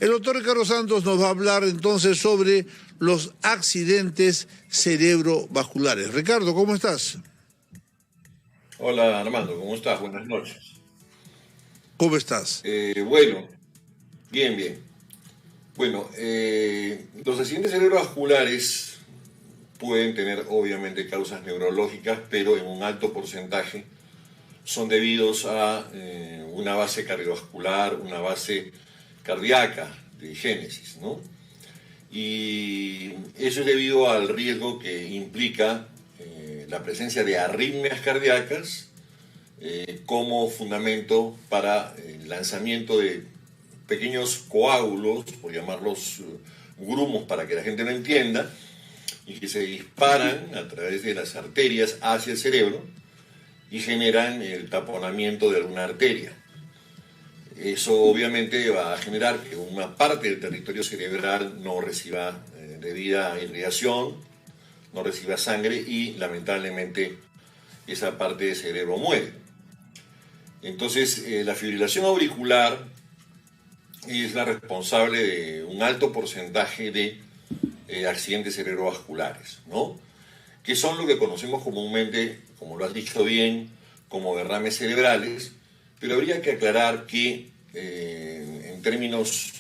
El doctor Ricardo Santos nos va a hablar entonces sobre los accidentes cerebrovasculares. Ricardo, ¿cómo estás? Hola Armando, ¿cómo estás? Buenas noches. ¿Cómo estás? Bueno, bien, bien. Bueno, los accidentes cerebrovasculares pueden tener obviamente causas neurológicas, pero en un alto porcentaje son debidos a una base cardiovascular, una base cardíaca de génesis, ¿no? Y eso es debido al riesgo que implica la presencia de arritmias cardíacas como fundamento para el lanzamiento de pequeños coágulos, por llamarlos grumos para que la gente lo entienda, y que se disparan a través de las arterias hacia el cerebro y generan el taponamiento de alguna arteria. Eso obviamente va a generar que una parte del territorio cerebral no reciba debida irrigación, no reciba sangre y lamentablemente esa parte del cerebro muere. Entonces la fibrilación auricular es la responsable de un alto porcentaje de accidentes cerebrovasculares, ¿no? Que son lo que conocemos comúnmente, como lo has dicho bien, como derrames cerebrales, pero habría que aclarar que en términos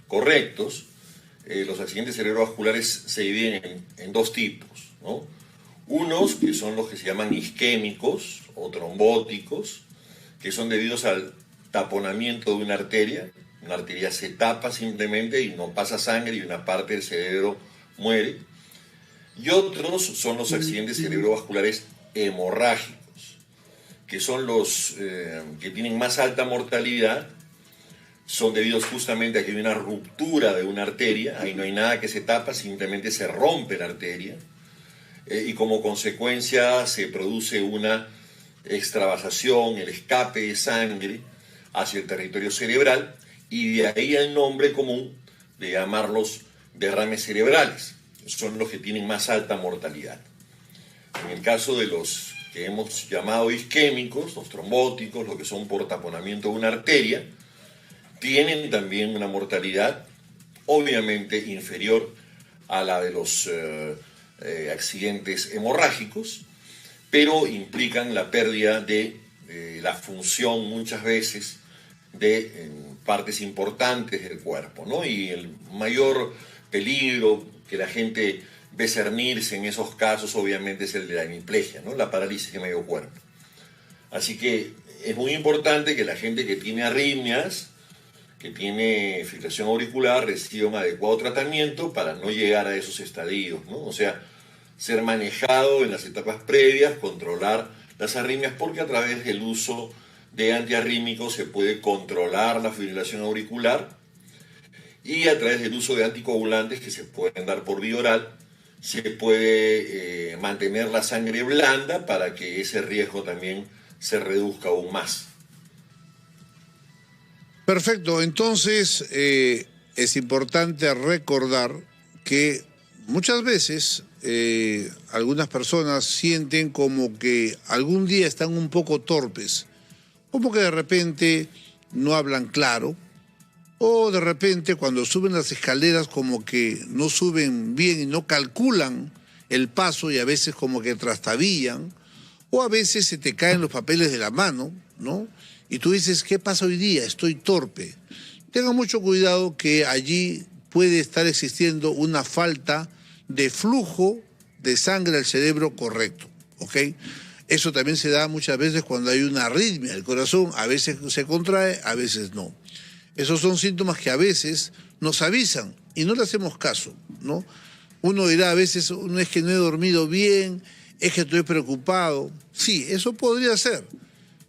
correctos, los accidentes cerebrovasculares se dividen en dos tipos, ¿no? Unos que son los que se llaman isquémicos o trombóticos, que son debidos al taponamiento de una arteria se tapa simplemente y no pasa sangre y una parte del cerebro muere. Y otros son los accidentes cerebrovasculares hemorrágicos, que son los que tienen más alta mortalidad, son debidos justamente a que hay una ruptura de una arteria, ahí no hay nada que se tapa, simplemente se rompe la arteria, y como consecuencia se produce una extravasación, el escape de sangre hacia el territorio cerebral, y de ahí el nombre común de llamarlos derrames cerebrales. Son los que tienen más alta mortalidad. En el caso de los que hemos llamado isquémicos, los trombóticos, los que son por taponamiento de una arteria, tienen también una mortalidad obviamente inferior a la de los accidentes hemorrágicos, pero implican la pérdida de la función muchas veces de partes importantes del cuerpo, ¿no? Y el mayor peligro que la gente ve cernirse en esos casos obviamente es el de la hemiplegia, ¿no? La parálisis de medio cuerpo. Así que es muy importante que la gente que tiene arritmias, que tiene fibrilación auricular, reciba un adecuado tratamiento para no llegar a esos estadios, ¿no? O sea, ser manejado en las etapas previas, controlar las arritmias, porque a través del uso de antiarrítmicos se puede controlar la fibrilación auricular, y a través del uso de anticoagulantes que se pueden dar por vía oral se puede mantener la sangre blanda para que ese riesgo también se reduzca aún más. Perfecto, entonces es importante recordar que muchas veces algunas personas sienten como que algún día están un poco torpes, como que de repente no hablan claro, o de repente cuando suben las escaleras como que no suben bien y no calculan el paso y a veces como que trastabillan, o a veces se te caen los papeles de la mano, ¿no? Y tú dices, ¿qué pasa hoy día? Estoy torpe. Tenga mucho cuidado que allí puede estar existiendo una falta de flujo de sangre al cerebro correcto, ¿ok? Eso también se da muchas veces cuando hay una arritmia. El corazón a veces se contrae, a veces no. Esos son síntomas que a veces nos avisan y no le hacemos caso, ¿no? Uno dirá a veces, no es que no he dormido bien, es que estoy preocupado. Sí, eso podría ser,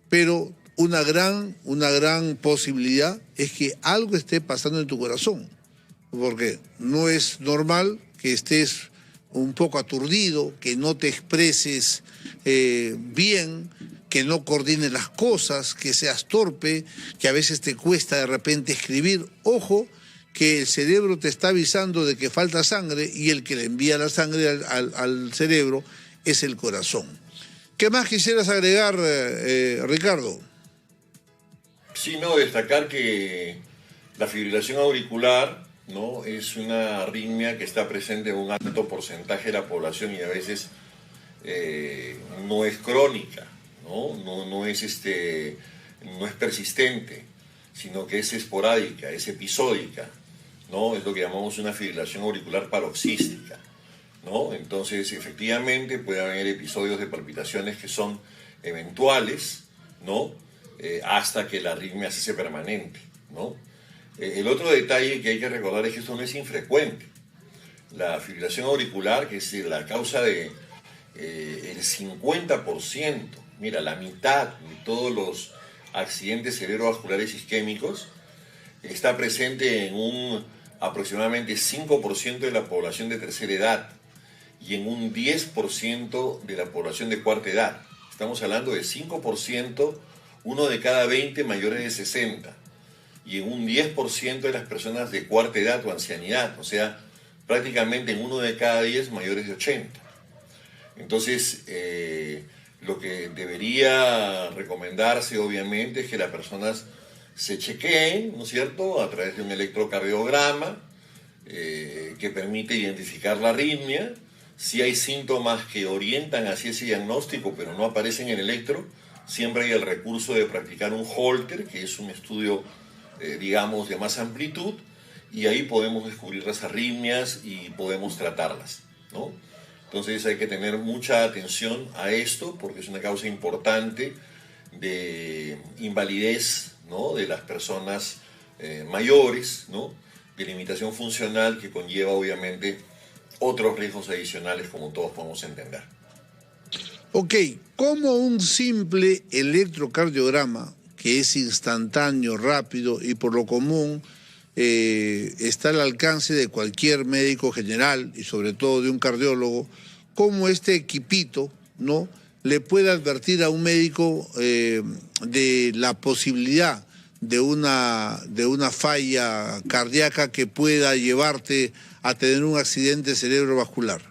pero una gran posibilidad es que algo esté pasando en tu corazón, porque no es normal que estés un poco aturdido, que no te expreses bien, que no coordines las cosas, que seas torpe, que a veces te cuesta de repente escribir. Ojo, que el cerebro te está avisando de que falta sangre y el que le envía la sangre al cerebro es el corazón. ¿Qué más quisieras agregar, Ricardo? Sí, no, destacar que La fibrilación auricular, ¿no?, es una arritmia que está presente en un alto porcentaje de la población y a veces no es crónica, no es persistente, sino que es esporádica, es episódica, ¿no? Es lo que llamamos una fibrilación auricular paroxística, ¿no? Entonces, efectivamente, puede haber episodios de palpitaciones que son eventuales, ¿no? Hasta que la arritmia se hace permanente, ¿no? El otro detalle que hay que recordar es que esto no es infrecuente. La fibrilación auricular, que es la causa de el 50%, mira, la mitad de todos los accidentes cerebrovasculares isquémicos, está presente en un aproximadamente 5% de la población de tercera edad y en un 10% de la población de cuarta edad. Estamos hablando de 5%, uno de cada 20 mayores de 60, y en un 10% de las personas de cuarta edad o ancianidad, o sea, prácticamente en uno de cada 10 mayores de 80. Entonces, lo que debería recomendarse, obviamente, es que las personas se chequeen, ¿no es cierto?, a través de un electrocardiograma que permite identificar la arritmia. Si hay síntomas que orientan hacia ese diagnóstico, pero no aparecen en el electro, siempre hay el recurso de practicar un Holter, que es un estudio, digamos, de más amplitud, y ahí podemos descubrir las arritmias y podemos tratarlas, ¿no? Entonces hay que tener mucha atención a esto porque es una causa importante de invalidez, ¿no?, de las personas mayores, ¿no?, de limitación funcional que conlleva obviamente otros riesgos adicionales como todos podemos entender. Ok, ¿cómo un simple electrocardiograma, que es instantáneo, rápido y por lo común está al alcance de cualquier médico general y sobre todo de un cardiólogo, cómo este equipito, ¿no?, le puede advertir a un médico de la posibilidad de una falla cardíaca que pueda llevarte a tener un accidente cerebrovascular?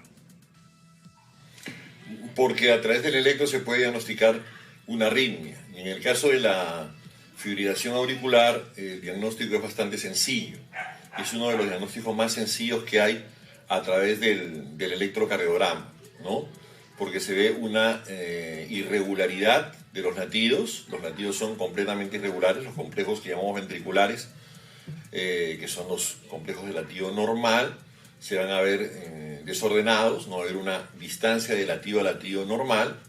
Porque a través del electro se puede diagnosticar una arritmia. Y en el caso de la fibrilación auricular, el diagnóstico es bastante sencillo. Es uno de los diagnósticos más sencillos que hay a través del electrocardiograma, ¿no? Porque se ve una irregularidad de los latidos. Los latidos son completamente irregulares, los complejos que llamamos ventriculares, que son los complejos de latido normal, se van a ver desordenados, no va a haber una distancia de latido a latido normal.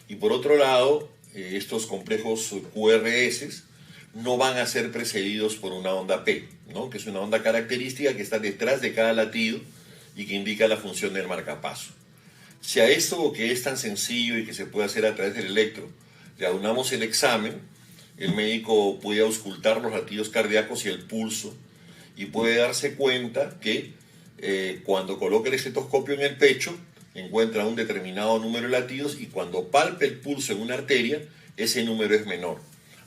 Y por otro lado, estos complejos QRS no van a ser precedidos por una onda P, ¿no?, que es una onda característica que está detrás de cada latido y que indica la función del marcapaso. Si a esto, que es tan sencillo y que se puede hacer a través del electro, le aunamos el examen, el médico puede auscultar los latidos cardíacos y el pulso y puede darse cuenta que cuando coloca el estetoscopio en el pecho encuentra un determinado número de latidos y cuando palpe el pulso en una arteria, ese número es menor.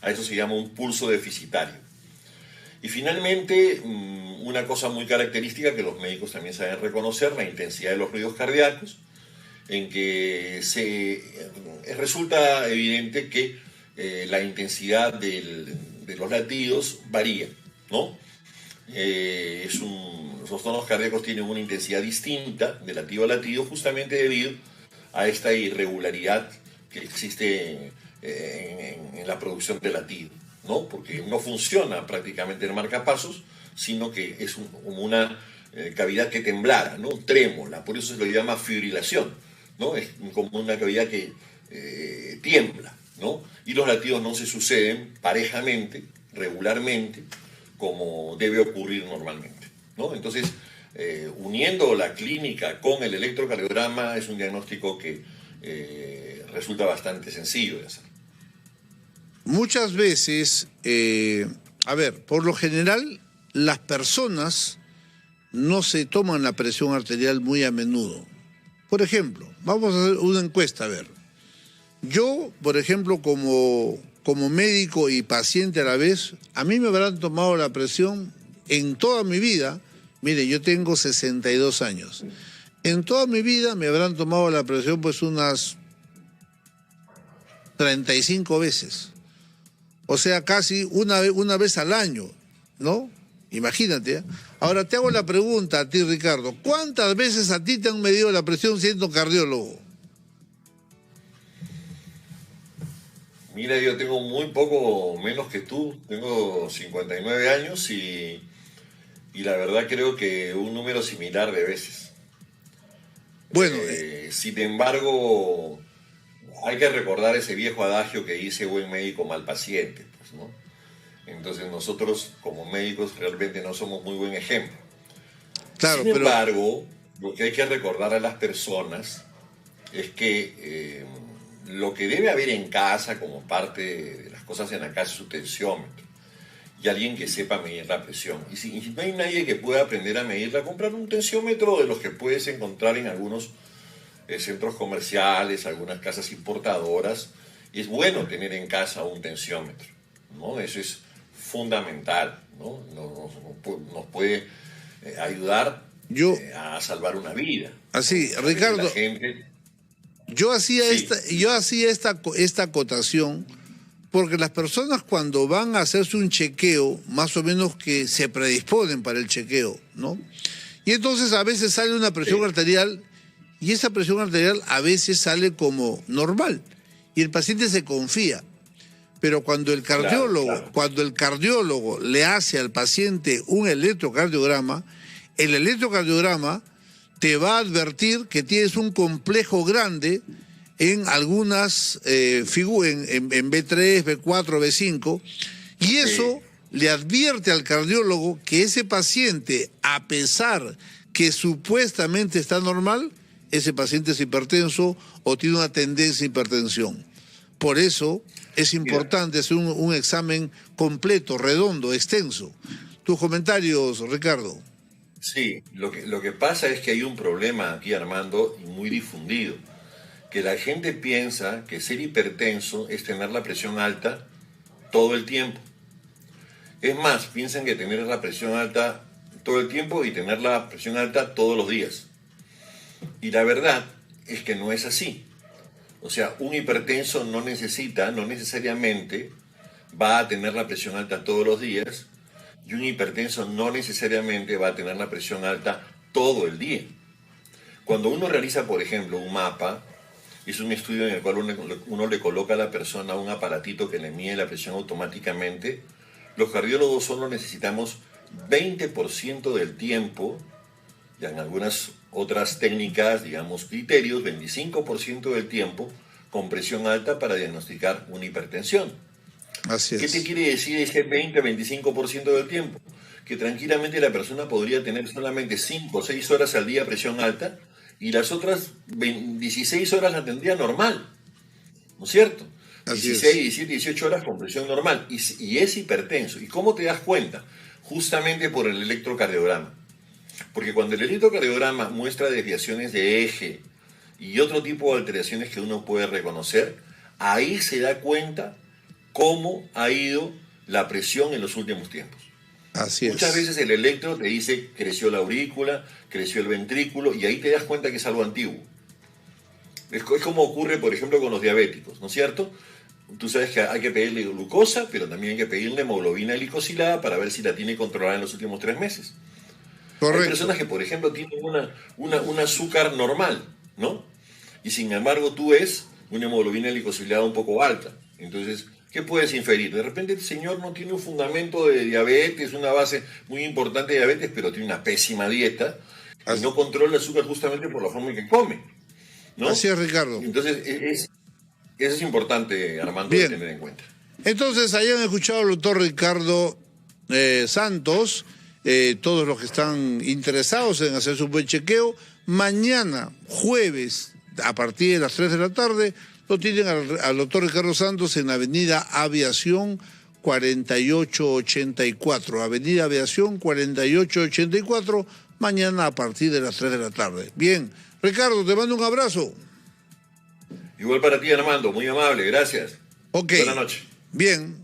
A eso se llama un pulso deficitario. Y finalmente, una cosa muy característica que los médicos también saben reconocer, la intensidad de los ruidos cardíacos, en que resulta evidente que la intensidad de los latidos varía, ¿no? Los tonos cardíacos tienen una intensidad distinta de latido a latido justamente debido a esta irregularidad que existe en la producción de latido, ¿no? Porque no funciona prácticamente el marcapasos, sino que es como una cavidad que temblara, ¿no?, trémola, por eso se lo llama fibrilación, ¿no? Es como una cavidad que tiembla, ¿no? Y los latidos no se suceden parejamente, regularmente, como debe ocurrir normalmente, ¿no? Entonces, uniendo la clínica con el electrocardiograma es un diagnóstico que resulta bastante sencillo de hacer. Muchas veces, por lo general, las personas no se toman la presión arterial muy a menudo. Por ejemplo, vamos a hacer una encuesta, a ver. Yo, por ejemplo, como médico y paciente a la vez, a mí me habrán tomado la presión en toda mi vida. Mire, yo tengo 62 años. En toda mi vida me habrán tomado la presión pues unas 35 veces. O sea, casi una vez al año, ¿no? Imagínate, ¿eh? Ahora te hago la pregunta a ti, Ricardo. ¿Cuántas veces a ti te han medido la presión siendo cardiólogo? Mira, yo tengo muy poco menos que tú, tengo 59 años y la verdad creo que un número similar de veces. Bueno, Sin embargo, hay que recordar ese viejo adagio que dice buen médico, mal paciente, pues, ¿no? Entonces nosotros como médicos realmente no somos muy buen ejemplo. claro, Sin pero embargo, lo que hay que recordar a las personas es que lo que debe haber en casa como parte de las cosas en la casa es un tensiómetro y alguien que sepa medir la presión. Y si no hay nadie que pueda aprender a medirla, comprar un tensiómetro de los que puedes encontrar en algunos centros comerciales, algunas casas importadoras. Y es bueno tener en casa un tensiómetro, ¿no? Eso es fundamental, ¿no? Nos puede ayudar yo, a salvar una vida. así, A veces Ricardo, la gente, yo hacía sí, esta acotación porque las personas cuando van a hacerse un chequeo, más o menos que se predisponen para el chequeo, ¿no? Y entonces a veces sale una presión sí, arterial y esa presión arterial a veces sale como normal y el paciente se confía. Pero claro, claro. cuando el cardiólogo le hace al paciente un electrocardiograma, el electrocardiograma te va a advertir que tienes un complejo grande en algunas figuras, en B3, B4, B5, y Sí, eso le advierte al cardiólogo que ese paciente, a pesar que supuestamente está normal, ese paciente es hipertenso o tiene una tendencia a hipertensión. Por eso es mira, importante hacer un examen completo, redondo, extenso. Tus comentarios, Ricardo. sí, lo que pasa es que hay un problema aquí, Armando, y muy difundido, que la gente piensa que ser hipertenso es tener la presión alta todo el tiempo. Es más, piensan que tener la presión alta todo el tiempo y tener la presión alta todos los días. Y la verdad es que no es así. O sea, un hipertenso no necesariamente va a tener la presión alta todos los días y un hipertenso no necesariamente va a tener la presión alta todo el día. Cuando uno realiza, por ejemplo, un mapa, es un estudio en el cual uno le coloca a la persona un aparatito que le mide la presión automáticamente, los cardiólogos solo necesitamos 20% del tiempo, y en algunas otras técnicas, digamos criterios, 25% del tiempo con presión alta para diagnosticar una hipertensión. Así ¿Qué te es. quiere decir ese 20-25% del tiempo? Que tranquilamente la persona podría tener solamente 5 o 6 horas al día presión alta y las otras 16 horas la tendría normal, ¿no es cierto? Así 16, es. 17, 18 horas con presión normal y es hipertenso. ¿Y cómo te das cuenta? Justamente por el electrocardiograma. Porque cuando el electrocardiograma muestra desviaciones de eje y otro tipo de alteraciones que uno puede reconocer, ahí se da cuenta cómo ha ido la presión en los últimos tiempos. Así Muchas es. veces el electro te dice creció la aurícula, creció el ventrículo y ahí te das cuenta que es algo antiguo. Es como ocurre, por ejemplo, con los diabéticos, ¿no es cierto? Tú sabes que hay que pedirle glucosa, pero también hay que pedirle hemoglobina glicosilada para ver si la tiene controlada en los últimos 3 meses. Hay Correcto. personas que, por ejemplo, tienen un azúcar normal, ¿no? Y sin embargo tú ves una hemoglobina glicosilada un poco alta. Entonces, ¿qué puedes inferir? De repente el señor no tiene un fundamento de diabetes, una base muy importante de diabetes, pero tiene una pésima dieta y Así, no controla el azúcar justamente por la forma en que come, ¿no? así es, Ricardo. Entonces, eso es importante, Armando, de Bien. tener en cuenta. Entonces, hayan escuchado al doctor Ricardo Santos, todos los que están interesados en hacer su buen chequeo. Mañana, jueves, a partir de las 3 de la tarde, lo tienen al doctor Ricardo Santos en Avenida Aviación 4884. Avenida Aviación 4884, mañana a partir de las 3 de la tarde. Bien, Ricardo, te mando un abrazo. Igual para ti, Armando, muy amable, gracias. Ok, Buenas noches. bien.